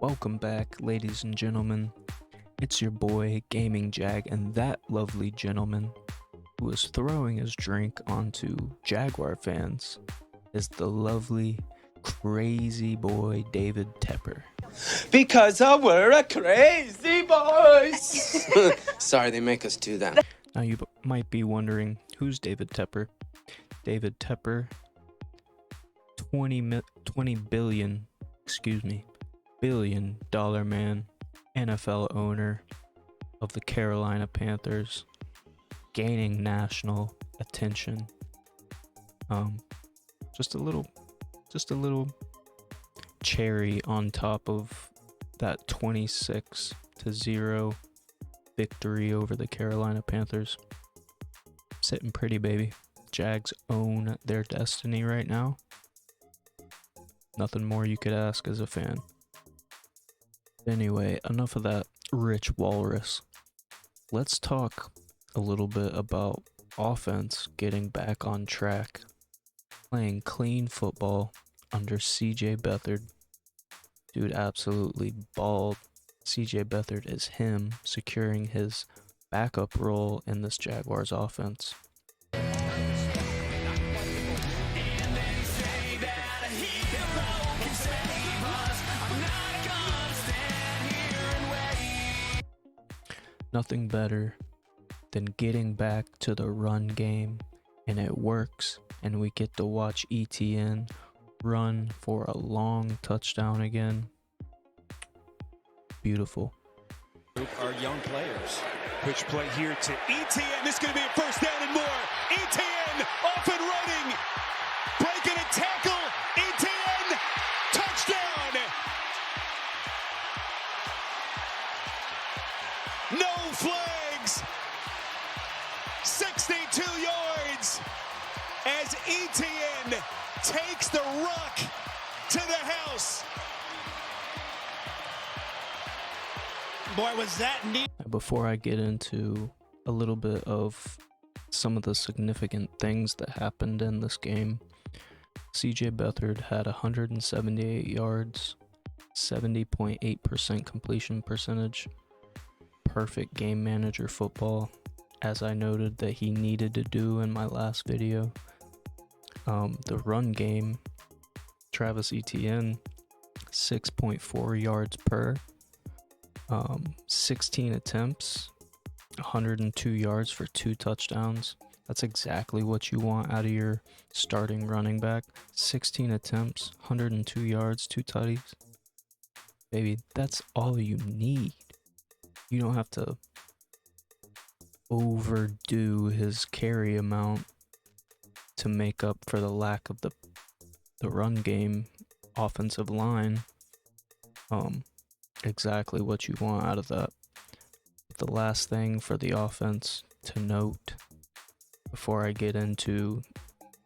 Welcome back, ladies and gentlemen. It's your boy, Gaming Jag, and that lovely gentleman who is throwing his drink onto Jaguar fans is the lovely, crazy boy, David Tepper. Because we're a crazy boys. Sorry, they make us do that. Now you might be wondering, who's David Tepper? David Tepper, 20 billion dollar man, NFL owner of the Carolina Panthers, gaining national attention. Just a little cherry on top of that 26-0 victory over the Carolina Panthers. Sitting pretty, baby. Jags own their destiny right now. Nothing more you could ask as a fan. Anyway, enough of that rich walrus. Let's talk a little bit about offense getting back on track. Playing clean football under CJ Beathard. Dude absolutely balled. CJ Beathard is him securing his backup role in this Jaguars offense. Nothing better than getting back to the run game, and it works, and we get to watch ETN run for a long touchdown again. Beautiful. Our young players. Pitch play here to ETN. This is going to be a first down and more. ETN off and running. Breaking a tackle. ETN touchdown. No flags. 62 yards as ETN takes the rock to the house. Boy, was that neat. Before I get into a little bit of some of the significant things that happened in this game, CJ Beathard had 178 yards, 70.8% completion percentage, perfect game manager football, as I noted that he needed to do in my last video. The run game, Travis Etienne, 6.4 yards per, 16 attempts, 102 yards for 2 touchdowns. That's exactly what you want out of your starting running back. 16 attempts, 102 yards, 2 tutties. Baby, that's all you need. You don't have to overdo his carry amount to make up for the lack of the run game offensive line. Exactly what you want out of that. The last thing for the offense to note before I get into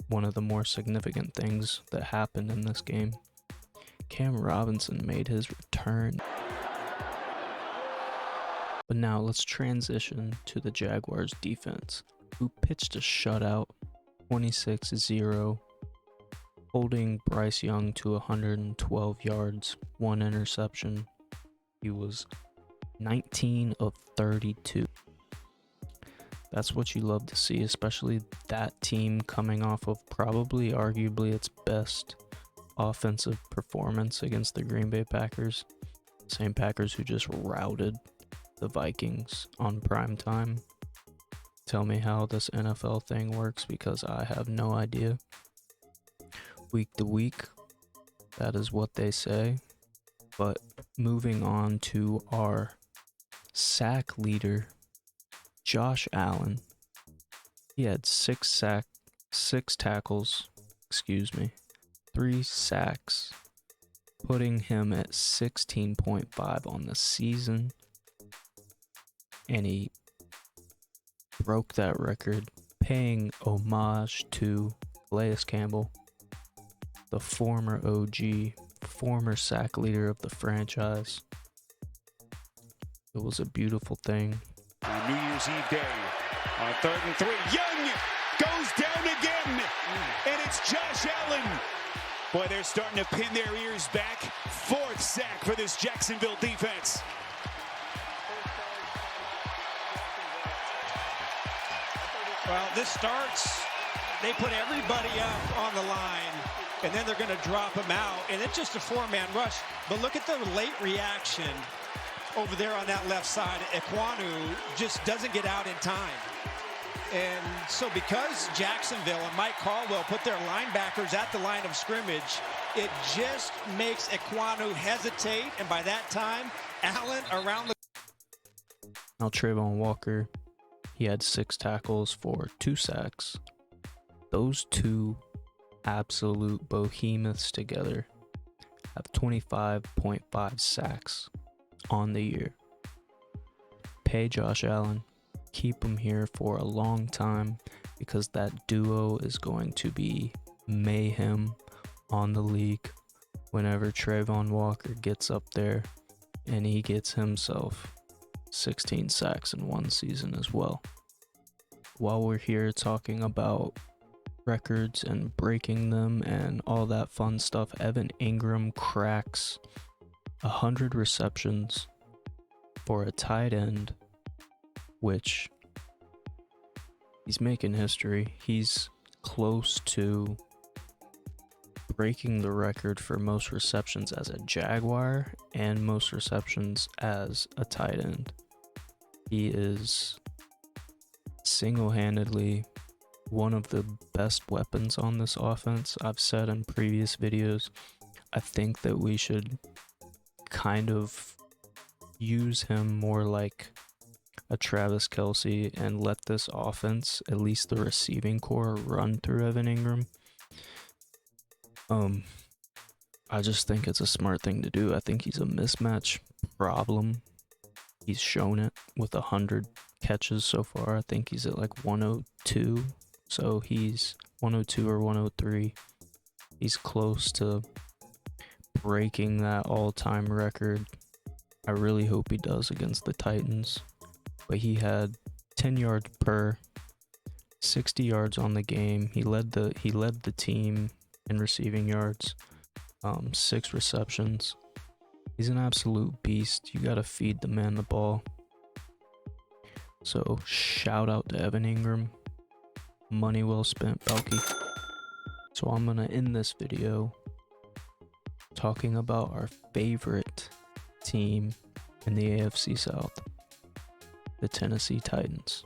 one of the more significant things that happened in this game, Cam Robinson made his return. But now let's transition to the Jaguars defense, who pitched a shutout, 26-0, holding Bryce Young to 112 yards, 1 interception. He was 19 of 32. That's what you love to see, especially that team coming off of probably arguably its best offensive performance against the Green Bay Packers. Same Packers who just routed the Vikings on prime time. Tell me how this NFL thing works, because I have no idea. Week to week, that is what they say. But moving on to our sack leader, Josh Allen. He had 3 sacks, putting him at 16.5 on the season. And he broke that record, paying homage to Calais Campbell, the former OG, former sack leader of the franchise. It was a beautiful thing. On New Year's Eve day, on 3rd and 3, Young goes down again, and it's Josh Allen Boy, they're starting to pin their ears back. 4th sack for this Jacksonville defense. Well, this starts, they put everybody up on the line, and then they're going to drop them out, and it's just a 4-man rush. But look at the late reaction over there on that left side. Ekwonu just doesn't get out in time. And so because Jacksonville and Mike Caldwell put their linebackers at the line of scrimmage, it just makes Ekwonu hesitate, and by that time, Allen around the... Now Trayvon Walker, he had 6 tackles for 2 sacks. Those two absolute behemoths together have 25.5 sacks on the year. Pay Josh Allen. Keep him here for a long time, because that duo is going to be mayhem on the league whenever Trayvon Walker gets up there and he gets himself 16 sacks in one season as well. While we're here talking about records and breaking them and all that fun stuff, Evan Ingram cracks 100 receptions for a tight end, which he's making history. He's close to breaking the record for most receptions as a Jaguar and most receptions as a tight end. He is single-handedly one of the best weapons on this offense. I've said in previous videos, I think that we should kind of use him more like a Travis Kelce and let this offense, at least the receiving core, run through Evan Ingram. I just think it's a smart thing to do. I think he's a mismatch problem. He's shown it with 100 catches so far. I think he's at like 102. So he's 102 or 103. He's close to breaking that all-time record. I really hope he does against the Titans. But he had 10 yards per, 60 yards on the game. He led the team in receiving yards, 6 receptions. He's an absolute beast. You gotta feed the man the ball. So shout out to Evan Ingram. Money well spent, Belky. So I'm gonna end this video talking about our favorite team in the AFC South, the Tennessee Titans.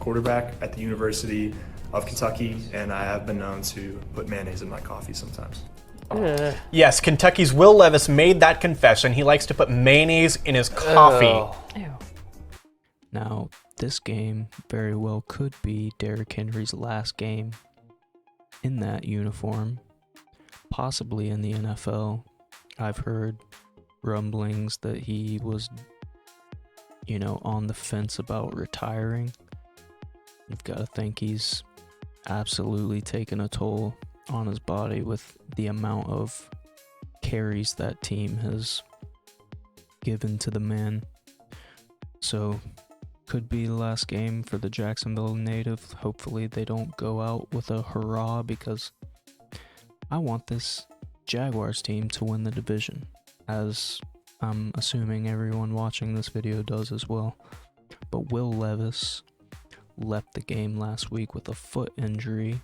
Quarterback at the University of Kentucky, and I have been known to put mayonnaise in my coffee sometimes. Yes, Kentucky's Will Levis made that confession. He likes to put mayonnaise in his coffee. Ew. Now, this game very well could be Derrick Henry's last game in that uniform, possibly in the NFL. I've heard rumblings that he was, on the fence about retiring. You've got to think he's absolutely taken a toll on his body with the amount of carries that team has given to the man. So could be the last game for the Jacksonville native. Hopefully they don't go out with a hurrah, because I want this Jaguars team to win the division, as I'm assuming everyone watching this video does as well. But Will Levis left the game last week with a foot injury.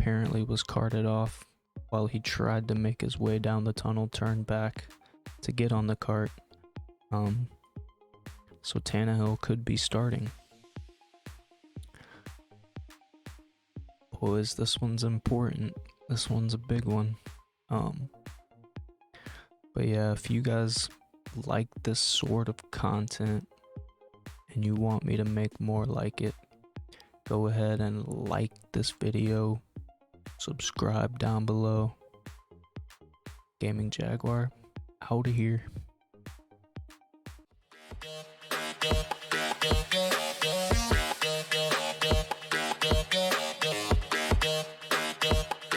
Apparently was carted off while he tried to make his way down the tunnel, turned back to get on the cart. So Tannehill could be starting. Boys, this one's important. This one's a big one. But yeah, if you guys like this sort of content and you want me to make more like it, go ahead and like this video, subscribe down below. Gaming Jaguar, out of here.